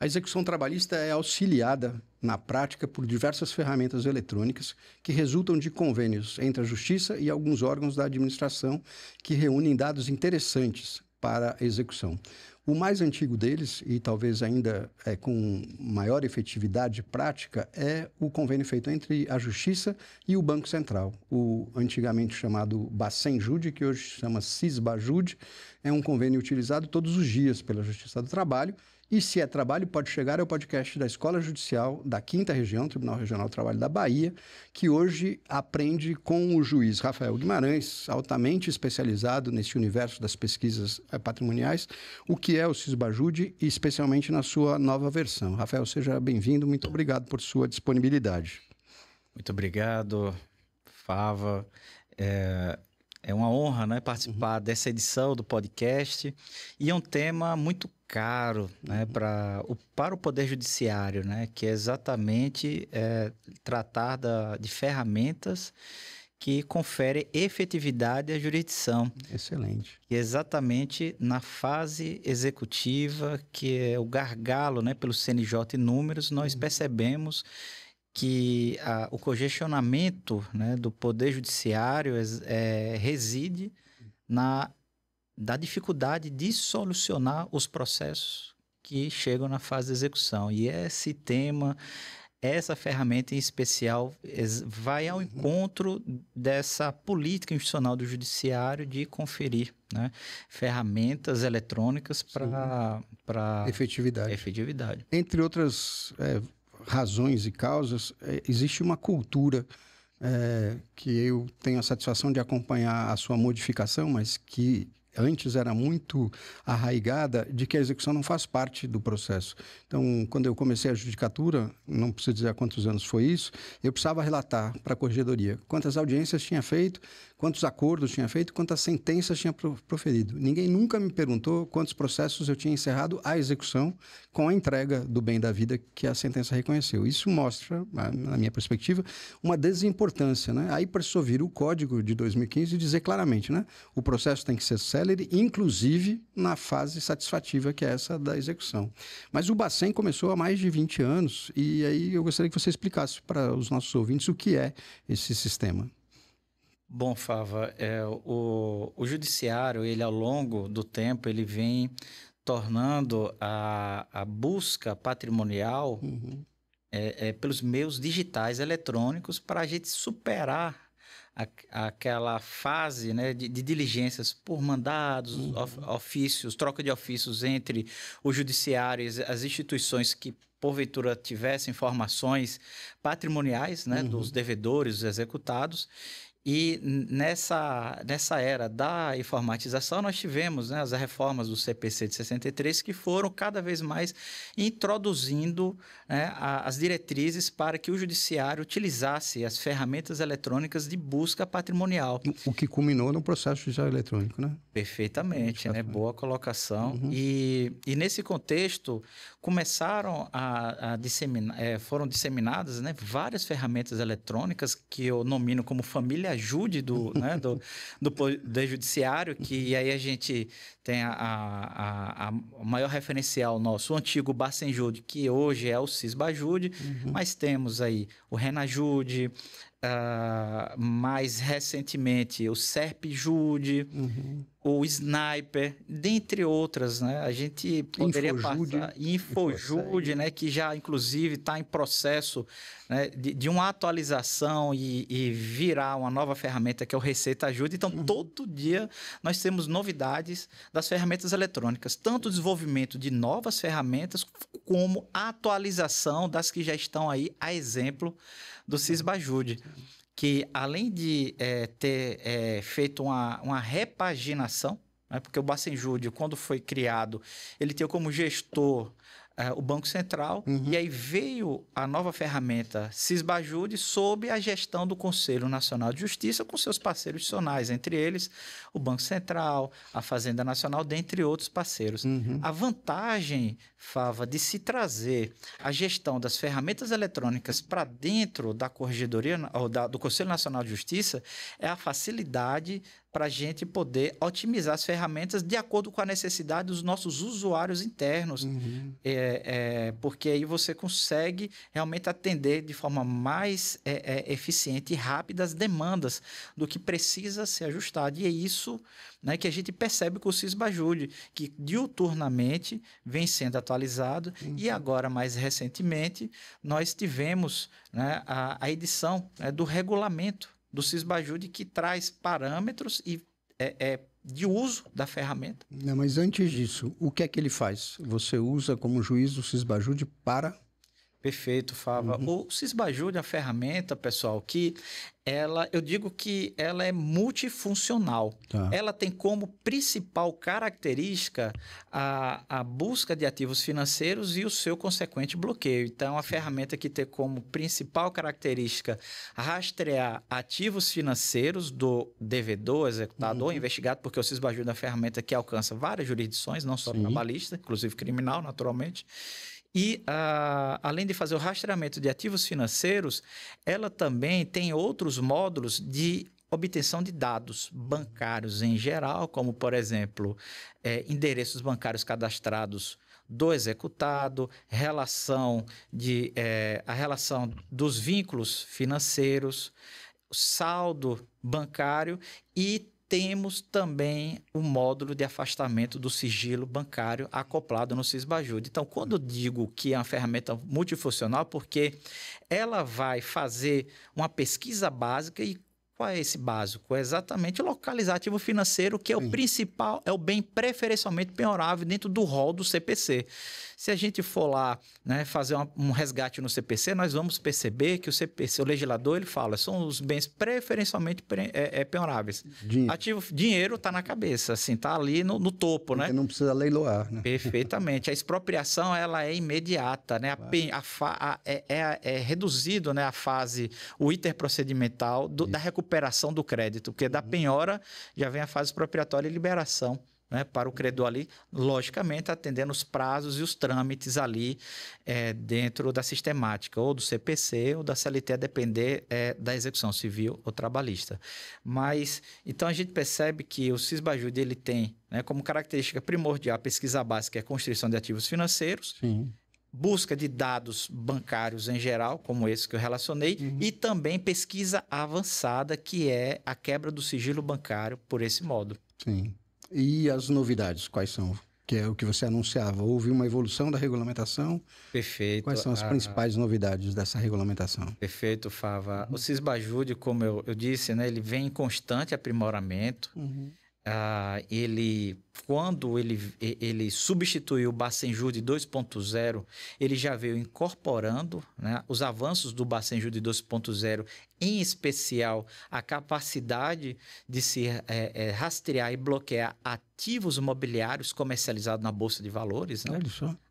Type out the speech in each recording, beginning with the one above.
A execução trabalhista é auxiliada na prática por diversas ferramentas eletrônicas que resultam de convênios entre a Justiça e alguns órgãos da administração que reúnem dados interessantes para a execução. O mais antigo deles, e talvez ainda com maior efetividade prática, é o convênio feito entre a Justiça e o Banco Central. O antigamente chamado Bacen-Jude, que hoje se chama Sisbajude, é um convênio utilizado todos os dias pela Justiça do Trabalho. E se é trabalho, pode chegar ao podcast da Escola Judicial da 5ª Região, Tribunal Regional do Trabalho da Bahia, que hoje aprende com o juiz Rafael Guimarães, altamente especializado nesse universo das pesquisas patrimoniais, o que é o Sisbajude, e especialmente na sua nova versão. Rafael, seja bem-vindo, muito obrigado por sua disponibilidade. Muito obrigado, Fava. É uma honra, né, participar dessa edição do podcast, e é um tema muito caro, né, para o Poder Judiciário, né, que é exatamente tratar de ferramentas que conferem efetividade à jurisdição. Excelente. E exatamente na fase executiva, que é o gargalo, né, pelo CNJ e números, nós percebemos que o congestionamento, né, do Poder Judiciário reside da dificuldade de solucionar os processos que chegam na fase de execução. E esse tema, essa ferramenta em especial, vai ao encontro dessa política institucional do Judiciário de conferir, né, ferramentas eletrônicas para efetividade. Entre outras razões e causas, existe uma cultura que eu tenho a satisfação de acompanhar a sua modificação, mas que antes era muito arraigada, de que a execução não faz parte do processo. Então, quando eu comecei a judicatura, não preciso dizer há quantos anos foi isso, eu precisava relatar para a corregedoria quantas audiências tinha feito, quantos acordos tinha feito, quantas sentenças tinha proferido. Ninguém nunca me perguntou quantos processos eu tinha encerrado à execução com a entrega do bem da vida que a sentença reconheceu. Isso mostra, na minha perspectiva, uma desimportância, né? Aí precisou vir o Código de 2015 e dizer claramente, né? O processo tem que ser célere, inclusive na fase satisfativa, que é essa da execução. Mas o Bacen começou há mais de 20 anos, e aí eu gostaria que você explicasse para os nossos ouvintes o que é esse sistema. Bom, Fava, o judiciário, ele ao longo do tempo, ele vem tornando a busca patrimonial pelos meios digitais eletrônicos para a gente superar aquela fase, né, de diligências por mandados, ofícios, troca de ofícios entre o judiciário e as instituições que porventura tivessem informações patrimoniais, né, dos devedores, dos executados. E nessa era da informatização, nós tivemos, né, as reformas do CPC de 63, que foram cada vez mais introduzindo, né, as diretrizes para que o judiciário utilizasse as ferramentas eletrônicas de busca patrimonial. O que culminou no processo judicial eletrônico, né? Perfeitamente, né? Boa colocação. E nesse contexto, começaram a disseminar, foram disseminadas, né, várias ferramentas eletrônicas que eu nomino como família ajude do Poder Judiciário, que aí a gente tem a maior referencial nosso, o antigo Bacen-Jude, que hoje é o Sisbajude, mas temos aí o Renajude, mais recentemente o Serpjude, o Sniper, dentre outras, né? A gente poderia passar Infojude, né? Que já inclusive está em processo, né, de uma atualização e virar uma nova ferramenta que é o Receita Ajude. Então, todo dia nós temos novidades das ferramentas eletrônicas, tanto o desenvolvimento de novas ferramentas como a atualização das que já estão aí, a exemplo do Sisbajude, que além de ter feito uma repaginação, né, porque o Bacen-Jude, quando foi criado, ele tinha como gestor o Banco Central, e aí veio a nova ferramenta Sisbajude sob a gestão do Conselho Nacional de Justiça com seus parceiros adicionais, entre eles o Banco Central, a Fazenda Nacional, dentre outros parceiros. A vantagem, Fava, de se trazer a gestão das ferramentas eletrônicas para dentro da Corregedoria ou do Conselho Nacional de Justiça é a facilidade para a gente poder otimizar as ferramentas de acordo com a necessidade dos nossos usuários internos. Porque aí você consegue realmente atender de forma mais eficiente e rápida as demandas do que precisa ser ajustado. E é isso, né, que a gente percebe com o Sisbajude, que diuturnamente vem sendo atualizado. E agora, mais recentemente, nós tivemos, né, a edição, né, do regulamento do Sisbajude, que traz parâmetros de uso da ferramenta. Não, mas antes disso, o que é que ele faz? Você usa como juiz o Sisbajude para... Perfeito, Fava. O Sisbajude é uma ferramenta, pessoal, que eu digo que ela é multifuncional. Tá. Ela tem como principal característica a busca de ativos financeiros e o seu consequente bloqueio. Então, é uma ferramenta que tem como principal característica rastrear ativos financeiros do devedor, executado ou investigado, porque o Sisbajude é uma ferramenta que alcança várias jurisdições, não só trabalhista, inclusive criminal, naturalmente. E, além de fazer o rastreamento de ativos financeiros, ela também tem outros módulos de obtenção de dados bancários em geral, como, por exemplo, endereços bancários cadastrados do executado, a relação dos vínculos financeiros, saldo bancário e temos também o módulo de afastamento do sigilo bancário acoplado no Sisbajude. Então, quando eu digo que é uma ferramenta multifuncional, porque ela vai fazer uma pesquisa básica e qual é esse básico? É exatamente localizar ativo financeiro, que é o principal, é o bem preferencialmente penhorável dentro do rol do CPC. Se a gente for lá, né, fazer um resgate no CPC, nós vamos perceber que o CPC, o legislador, ele fala, são os bens preferencialmente penhoráveis. Dinheiro está na cabeça, assim, está ali no topo, né? Não precisa leiloar, né? Perfeitamente. A expropriação, ela é imediata, né? É reduzido, né, a fase, o interprocedimental da recuperação do crédito, porque da penhora já vem a fase expropriatória e liberação, né, para o credor ali, logicamente atendendo os prazos e os trâmites ali dentro da sistemática, ou do CPC ou da CLT, a depender da execução civil ou trabalhista. Mas, então a gente percebe que o Sisbajude, ele tem, né, como característica primordial a pesquisa básica, é a constituição de ativos financeiros, busca de dados bancários em geral, como esse que eu relacionei, e também pesquisa avançada, que é a quebra do sigilo bancário por esse modo. Sim. E as novidades, quais são? Que é o que você anunciava. Houve uma evolução da regulamentação. Perfeito. Quais são as principais novidades dessa regulamentação? Perfeito, Fava. O Sisbajude, como eu disse, né, ele vem em constante aprimoramento. Quando ele substituiu o Bacenjude 2.0, ele já veio incorporando, né, os avanços do Bacenjude 2.0, em especial a capacidade de se rastrear e bloquear ativos imobiliários comercializados na Bolsa de Valores, né?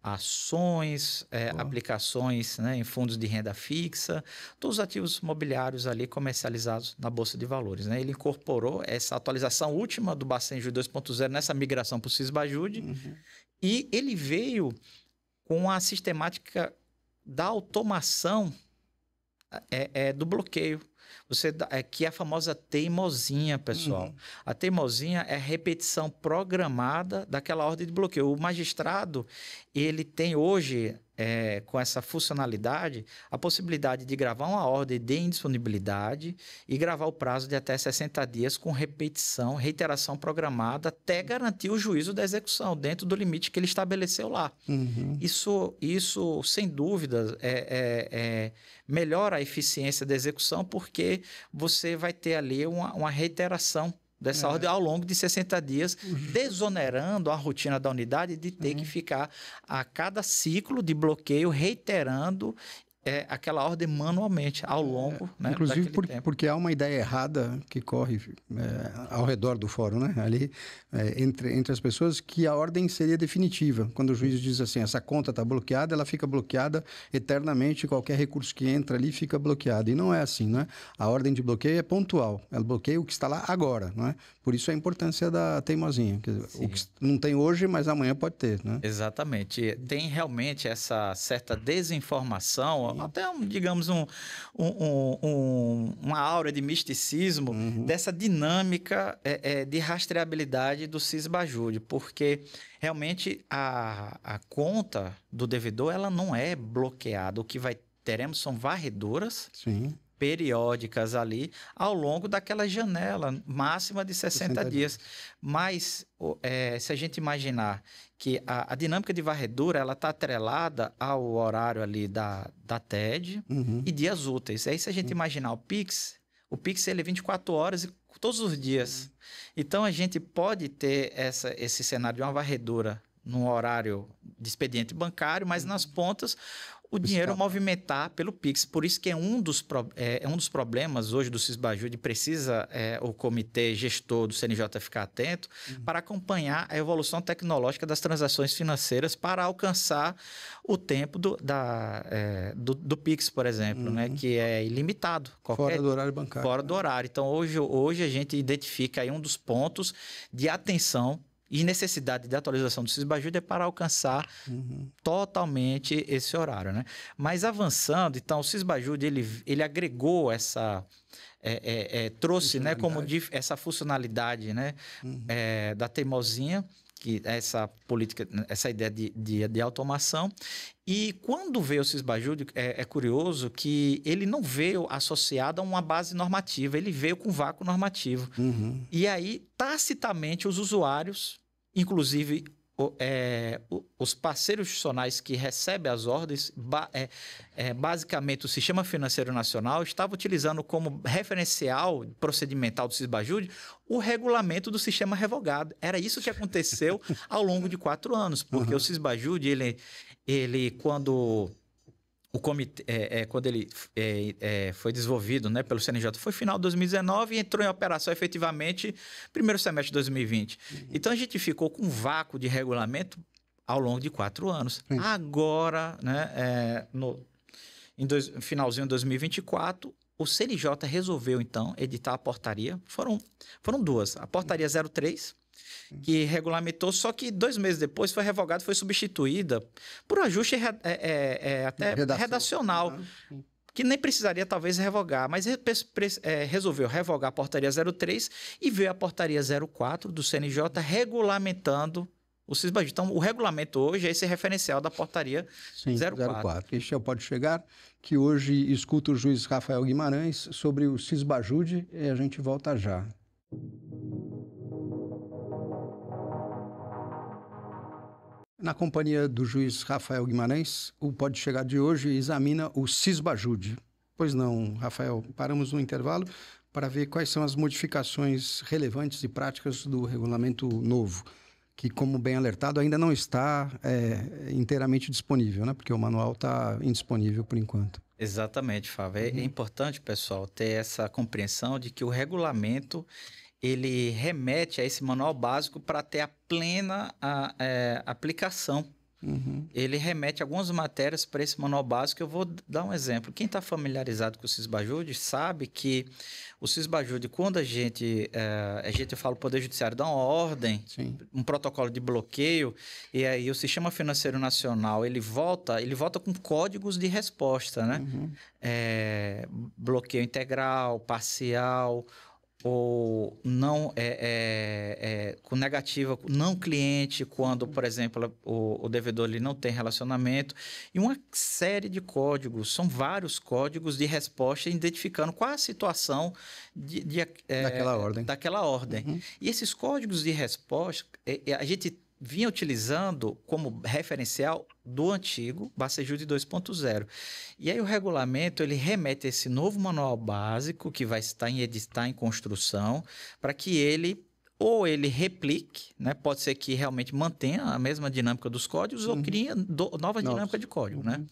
Ações, aplicações, né, em fundos de renda fixa, todos os ativos imobiliários ali comercializados na Bolsa de Valores, né? Ele incorporou essa atualização última do Bacenjude 2.0 nessa migração para o Sisbajude, e ele veio com a sistemática da automação do bloqueio. Que é a famosa teimosinha, pessoal. A teimosinha é a repetição programada daquela ordem de bloqueio. O magistrado, ele tem hoje, com essa funcionalidade, a possibilidade de gravar uma ordem de indisponibilidade e gravar o prazo de até 60 dias com reiteração programada, até garantir o juízo da execução, dentro do limite que ele estabeleceu lá. Isso sem dúvida, melhora a eficiência da execução, porque você vai ter ali uma reiteração dessa ordem ao longo de 60 dias, desonerando a rotina da unidade de ter que ficar a cada ciclo de bloqueio reiterando aquela ordem manualmente ao longo, né, inclusive porque há uma ideia errada que corre ao redor do fórum, né? Ali, entre as pessoas, que a ordem seria definitiva. Quando o juiz diz assim, essa conta está bloqueada, ela fica bloqueada eternamente, qualquer recurso que entra ali fica bloqueado. E não é assim, né? A ordem de bloqueio é pontual, ela bloqueia o que está lá agora, não é? Por isso a importância da teimosinha. O que não tem hoje, mas amanhã pode ter, né? Exatamente. Tem realmente essa certa desinformação até, digamos, uma aura de misticismo dessa dinâmica de rastreabilidade do Sisbajude, porque realmente a conta do devedor ela não é bloqueada. O que teremos são varreduras periódicas ali ao longo daquela janela máxima de 60 dias. Mas se a gente imaginar que a dinâmica de varredura ela está atrelada ao horário ali da TED e dias úteis. Aí se a gente imaginar o Pix ele é 24 horas e todos os dias. Então a gente pode ter esse cenário de uma varredura num horário de expediente bancário, mas nas pontas o dinheiro movimentar pelo Pix. Por isso que é um dos problemas hoje do Sisbajude, precisa o comitê gestor do CNJ ficar atento para acompanhar a evolução tecnológica das transações financeiras para alcançar o tempo do Pix, por exemplo, né, que é ilimitado. Fora do horário bancário. Fora do horário. Então, hoje a gente identifica aí um dos pontos de atenção e necessidade de atualização do Sisbajude é para alcançar totalmente esse horário, né? Mas avançando, então, o Sisbajude, ele agregou trouxe, né, como essa funcionalidade, né, da teimosinha, que essa política, essa ideia de automação. E quando veio o Sisbajude, é curioso que ele não veio associado a uma base normativa, ele veio com vácuo normativo. E aí, tacitamente, os usuários, inclusive os parceiros institucionais que recebem as ordens, basicamente o Sistema Financeiro Nacional, estava utilizando como referencial procedimental do Sisbajude o regulamento do sistema revogado. Era isso que aconteceu ao longo de 4 anos, porque o Sisbajude, ele quando o comitê, quando ele foi desenvolvido, né, pelo CNJ, foi final de 2019 e entrou em operação efetivamente primeiro semestre de 2020. Então, a gente ficou com um vácuo de regulamento ao longo de 4 anos. Agora, né, finalzinho de 2024, o CNJ resolveu, então, editar a portaria. Foram 2. A portaria 03, que regulamentou, só que 2 meses depois foi revogada, foi substituída por ajuste até redacional, que nem precisaria talvez revogar, mas resolveu revogar a portaria 03 e veio a portaria 04 do CNJ regulamentando o Sisbajude. Então, o regulamento hoje é esse referencial da portaria 04. Este é o Pode Chegar, que hoje escuta o juiz Rafael Guimarães sobre o Sisbajude e a gente volta já. Na companhia do juiz Rafael Guimarães, o Pode Chegar de hoje examina o Sisbajude. Pois não, Rafael, paramos no intervalo para ver quais são as modificações relevantes e práticas do regulamento novo, que, como bem alertado, ainda não está inteiramente disponível, né? Porque o manual está indisponível por enquanto. Exatamente, Fábio. É importante, pessoal, ter essa compreensão de que o regulamento ele remete a esse manual básico para ter a plena aplicação. Ele remete algumas matérias para esse manual básico. Eu vou dar um exemplo. Quem está familiarizado com o Sisbajude sabe que o Sisbajude, quando a gente fala o Poder Judiciário dá uma ordem, um protocolo de bloqueio, e aí o Sistema Financeiro Nacional ele volta com códigos de resposta, né? Bloqueio integral, parcial, ou não com negativa, não cliente, quando, por exemplo, o devedor ele não tem relacionamento, e uma série de códigos, são vários códigos de resposta identificando qual a situação daquela ordem. E esses códigos de resposta, a gente vinha utilizando como referencial do antigo Bacejude 2.0. E aí o regulamento ele remete a esse novo manual básico que vai estar em construção para que ele replique, né? Pode ser que realmente mantenha a mesma dinâmica dos códigos ou crie nova dinâmica de código, né?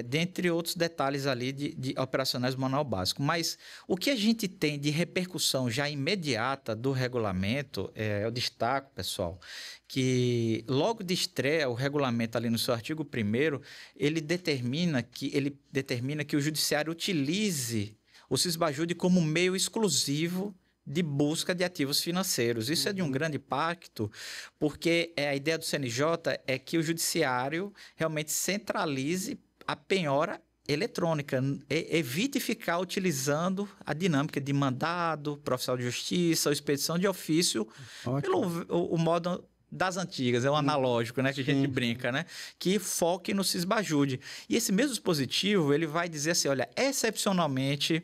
Dentre outros detalhes ali de operacionais do manual básico. Mas o que a gente tem de repercussão já imediata do regulamento, eu destaco, pessoal, que logo de estreia, o regulamento ali no seu artigo 1º, ele determina que o judiciário utilize o Sisbajude como meio exclusivo de busca de ativos financeiros. Isso é de um grande impacto, porque a ideia do CNJ é que o judiciário realmente centralize a penhora eletrônica. Evite ficar utilizando a dinâmica de mandado, profissional de justiça ou expedição de ofício pelo o modo das antigas, é o analógico, né, que a gente brinca, né, que foque no Sysbajude. E esse mesmo dispositivo, ele vai dizer assim, olha, excepcionalmente,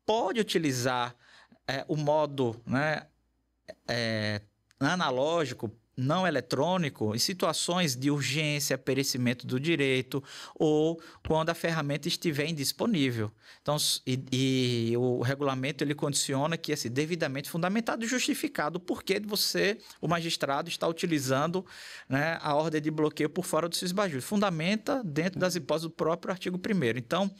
pode utilizar o modo, né, analógico, não eletrônico, em situações de urgência, perecimento do direito ou quando a ferramenta estiver indisponível. Então, e o regulamento ele condiciona que, assim, devidamente fundamentado e justificado o porquê o magistrado, está utilizando, né, a ordem de bloqueio por fora do Sysbajude. Fundamenta dentro das hipóteses do próprio artigo 1º. Então,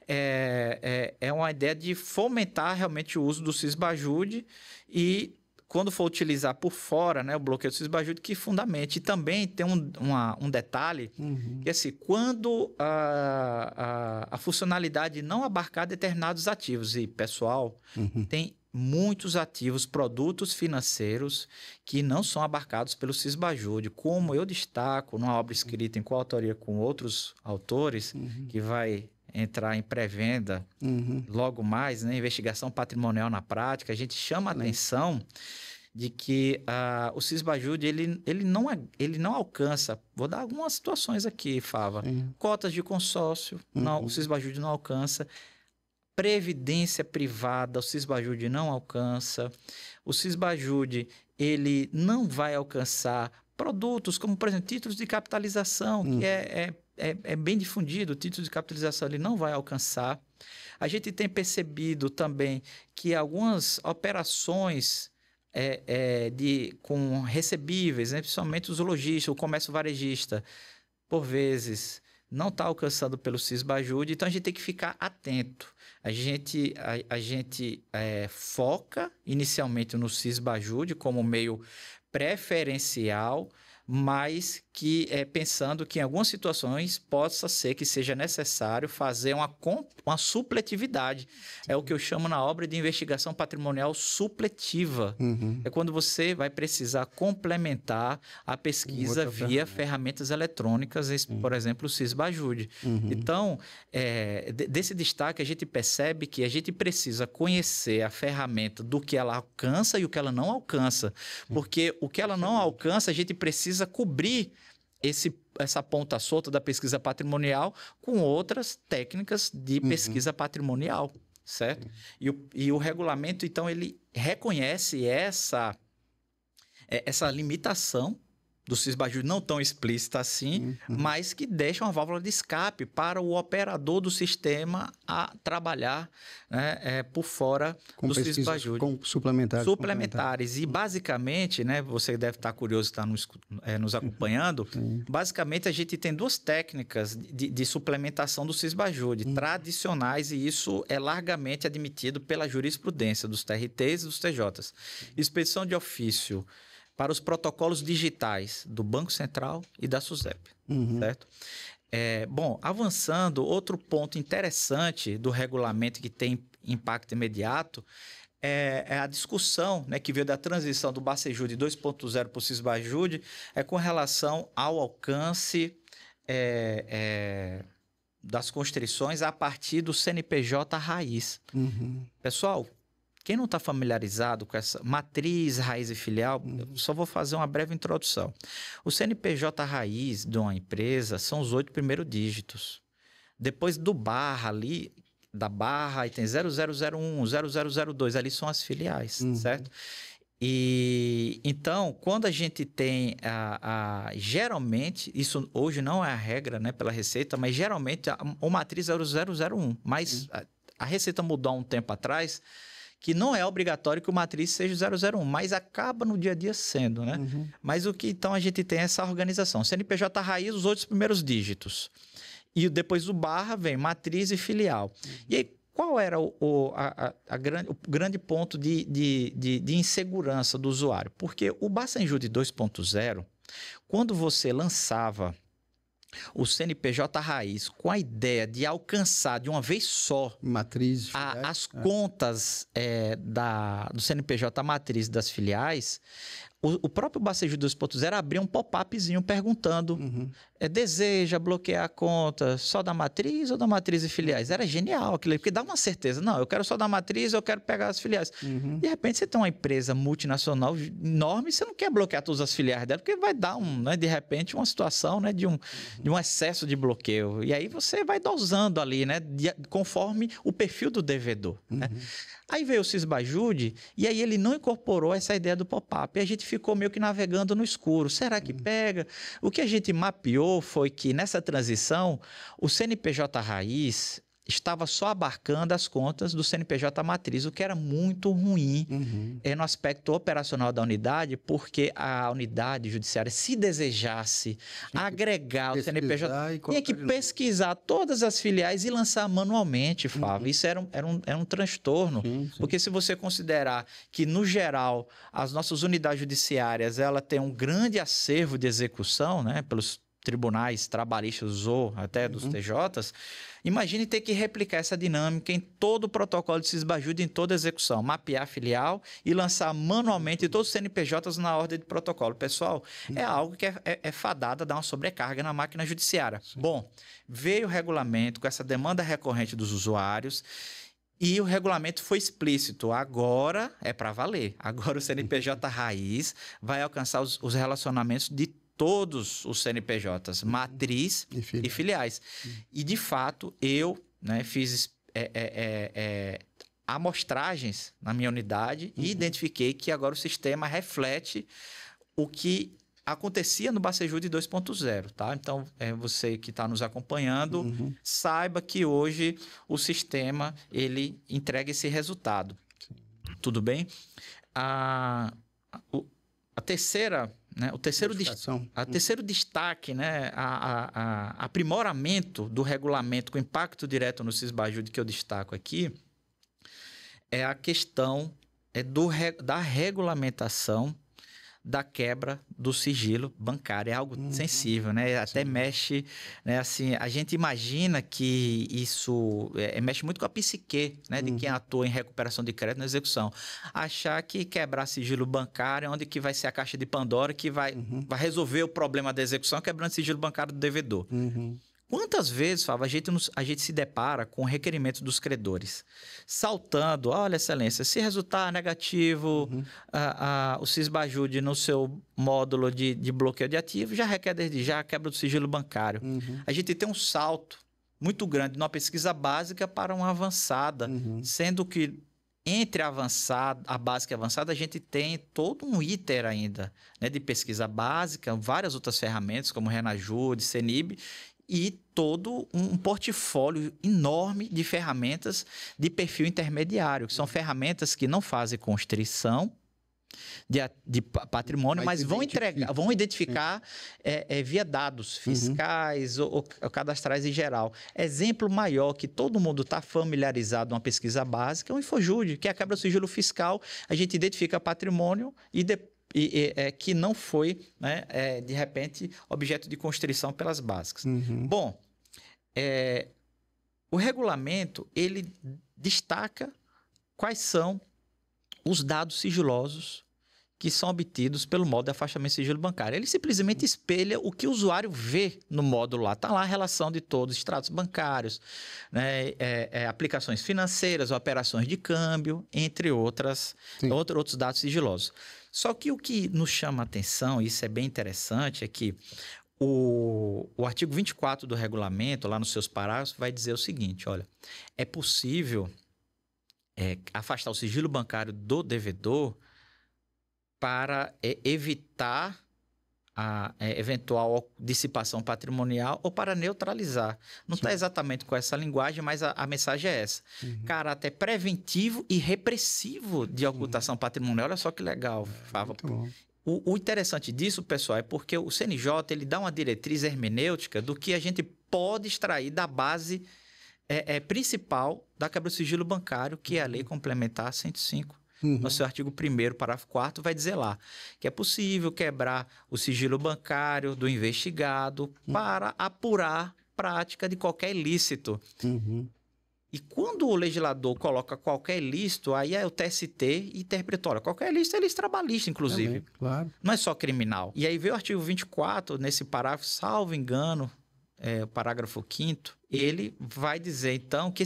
é uma ideia de fomentar realmente o uso do Sysbajude e quando for utilizar por fora, né, o bloqueio do Sysbajude, que fundamente. E também tem um detalhe, que é assim, quando a funcionalidade não abarcar determinados ativos, e pessoal, tem muitos ativos, produtos financeiros que não são abarcados pelo Sysbajude, como eu destaco numa obra escrita em coautoria com outros autores, que vai entrar em pré-venda logo mais, né? Investigação patrimonial na prática, a gente chama a atenção de que o Sysbajude ele não alcança, vou dar algumas situações aqui, Fava, cotas de consórcio, não, o Sysbajude não alcança, previdência privada, o Sysbajude não alcança, o Sysbajude ele não vai alcançar produtos como, por exemplo, títulos de capitalização, que é bem difundido, o título de capitalização ele não vai alcançar. A gente tem percebido também que algumas operações com recebíveis, né, principalmente os lojistas, o comércio varejista, por vezes, não está alcançando pelo Sysbajude, então a gente tem que ficar atento. A gente foca inicialmente no Sysbajude como meio preferencial, mas que pensando que em algumas situações possa ser que seja necessário fazer uma supletividade. É o que eu chamo na obra de investigação patrimonial supletiva. É quando você vai precisar complementar a pesquisa via ferramentas eletrônicas, por exemplo, o Sysbajude. Então, desse destaque, a gente percebe que a gente precisa conhecer a ferramenta do que ela alcança e o que ela não alcança. Porque o que ela não alcança, a gente precisa cobrir essa ponta solta da pesquisa patrimonial com outras técnicas de pesquisa patrimonial, certo? E o regulamento, então, ele reconhece essa limitação do Sysbajude não tão explícita assim, mas que deixa uma válvula de escape para o operador do sistema a trabalhar, né, por fora do Sysbajude. Com suplementares. E basicamente, né, você deve estar curioso, está nos acompanhando, basicamente a gente tem duas técnicas de suplementação do Sysbajude, tradicionais, e isso é largamente admitido pela jurisprudência dos TRTs e dos TJs. Expedição de ofício para os protocolos digitais do Banco Central e da SUSEP, certo? Bom, avançando, outro ponto interessante do regulamento que tem impacto imediato é a discussão, né, que veio da transição do Bacejude 2.0 para o Sysbajude, com relação ao alcance das constrições a partir do CNPJ raiz. Pessoal, quem não está familiarizado com essa matriz, raiz e filial, eu só vou fazer uma breve introdução. O CNPJ raiz de uma empresa são os 8 primeiros dígitos. Depois do barra ali, da barra, aí tem 0001, 0002, ali são as filiais, certo? E então, quando a gente tem geralmente, isso hoje não é a regra, né, pela Receita, mas geralmente o matriz é o 0001. Mas a Receita mudou há um tempo atrás, que não é obrigatório que o matriz seja 001, mas acaba no dia a dia sendo, né? Mas então a gente tem essa organização. CNPJ raiz, os 8 primeiros dígitos. E depois do barra vem matriz e filial. E aí, qual era o grande ponto de insegurança do usuário? Porque o Bacenjude 2.0, quando você lançava o CNPJ raiz com a ideia de alcançar de uma vez só matriz, as contas do CNPJ matriz das filiais, o próprio Bacejud 2.0 abriu um pop-upzinho perguntando: deseja bloquear a conta só da matriz ou da matriz e filiais? Era genial aquilo, porque dá uma certeza. Não, eu quero só da matriz, eu quero pegar as filiais. De repente, você tem uma empresa multinacional enorme e você não quer bloquear todas as filiais dela, porque vai dar, de repente, uma situação, de um excesso de bloqueio. E aí você vai dosando ali, conforme o perfil do devedor. Aí veio o Sisbajud e aí ele não incorporou essa ideia do pop-up. E a gente ficou meio que navegando no escuro. Será que pega? O que a gente mapeou foi que nessa transição o CNPJ raiz estava só abarcando as contas do CNPJ matriz, o que era muito ruim no aspecto operacional da unidade, porque a unidade judiciária, se desejasse agregar o CNPJ, tinha que pesquisar todas as filiais e lançar manualmente, Fábio. Isso era um transtorno, porque se você considerar que, no geral, as nossas unidades judiciárias ela tem um grande acervo de execução, pelos tribunais trabalhistas ou até dos TJs, imagine ter que replicar essa dinâmica em todo o protocolo de Sisbajud, em toda a execução, mapear a filial e lançar manualmente todos os CNPJs na ordem de protocolo. Pessoal, é algo que é fadado a dar uma sobrecarga na máquina judiciária. Bom, veio o regulamento com essa demanda recorrente dos usuários e o regulamento foi explícito. Agora é para valer. Agora o CNPJ raiz vai alcançar os relacionamentos de todos os CNPJs, matriz e filiais. E, de fato, eu fiz amostragens na minha unidade e identifiquei que agora o sistema reflete o que acontecia no Bacejud 2.0, tá? Então, você que está nos acompanhando, saiba que hoje o sistema ele entrega esse resultado. Tudo bem? A terceira... O terceiro destaque, aprimoramento do regulamento com impacto direto no Sisbajud que eu destaco aqui, é a questão da regulamentação da quebra do sigilo bancário. É algo sensível, Até mexe, assim, a gente imagina que isso mexe muito com a psique, de quem atua em recuperação de crédito na execução. Achar que quebrar sigilo bancário é onde que vai ser a caixa de Pandora que vai resolver o problema da execução quebrando sigilo bancário do devedor. Quantas vezes, Fábio, a gente se depara com requerimentos dos credores saltando: olha, excelência, se resultar negativo o Sisbajud no seu módulo de bloqueio de ativos, já requer desde já a quebra do sigilo bancário. A gente tem um salto muito grande de uma pesquisa básica para uma avançada, sendo que entre a básica e a avançada, a gente tem todo um ITER ainda, de pesquisa básica, várias outras ferramentas como Renajud, Cenib, e todo um portfólio enorme de ferramentas de perfil intermediário, que são ferramentas que não fazem constrição de patrimônio, mas vão identificar via dados fiscais ou cadastrais em geral. Exemplo maior que todo mundo está familiarizado uma pesquisa básica é o Infojud, que é a quebra do sigilo fiscal. A gente identifica patrimônio e que não foi, de repente, objeto de constrição pelas básicas. Bom, o regulamento ele destaca quais são os dados sigilosos que são obtidos pelo módulo de afastamento de sigilo bancário. Ele simplesmente espelha o que o usuário vê no módulo lá. Está lá a relação de todos os extratos bancários, aplicações financeiras, operações de câmbio, entre outros dados sigilosos. Só que o que nos chama a atenção, e isso é bem interessante, é que o artigo 24 do regulamento, lá nos seus parágrafos, vai dizer o seguinte: olha, é possível afastar o sigilo bancário do devedor para evitar a eventual dissipação patrimonial ou para neutralizar. Não está exatamente com essa linguagem, mas a mensagem é essa. Caráter preventivo e repressivo de ocultação patrimonial. Olha só que legal, Fábio. O interessante disso, pessoal, é porque o CNJ ele dá uma diretriz hermenêutica do que a gente pode extrair da base principal da quebra do sigilo bancário, que é a Lei Complementar 105. No seu artigo 1º, parágrafo 4º, vai dizer lá que é possível quebrar o sigilo bancário do investigado para apurar prática de qualquer ilícito. E quando o legislador coloca qualquer ilícito, aí é o TST e interpreta. Olha, qualquer ilícito é ilícito trabalhista, inclusive. Também, claro. Não é só criminal. E aí veio o artigo 24, nesse parágrafo, salvo engano, o parágrafo 5º, ele vai dizer, então, que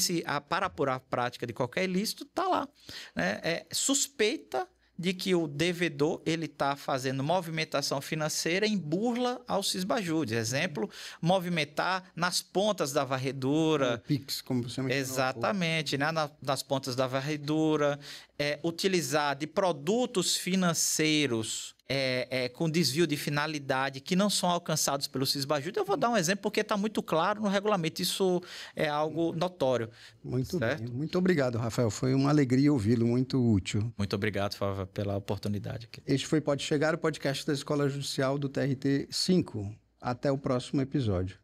para apurar a prática de qualquer ilícito, está lá. Né? Suspeita de que o devedor ele está fazendo movimentação financeira em burla ao cisbajúdice. Exemplo, movimentar nas pontas da varredura. PIX, como você mencionou. Exatamente, né? Nas pontas da varredura. Utilizar de produtos financeiros com desvio de finalidade que não são alcançados pelo cisbajúdice. Eu vou dar um exemplo porque está muito claro no regulamento. Isso é algo notório. Muito certo? Bem. Muito obrigado, Rafael. Foi uma alegria ouvi-lo, muito útil. Muito obrigado, Fábio, pela oportunidade aqui. Este foi Pode Chegar, o podcast da Escola Judicial do TRT 5. Até o próximo episódio.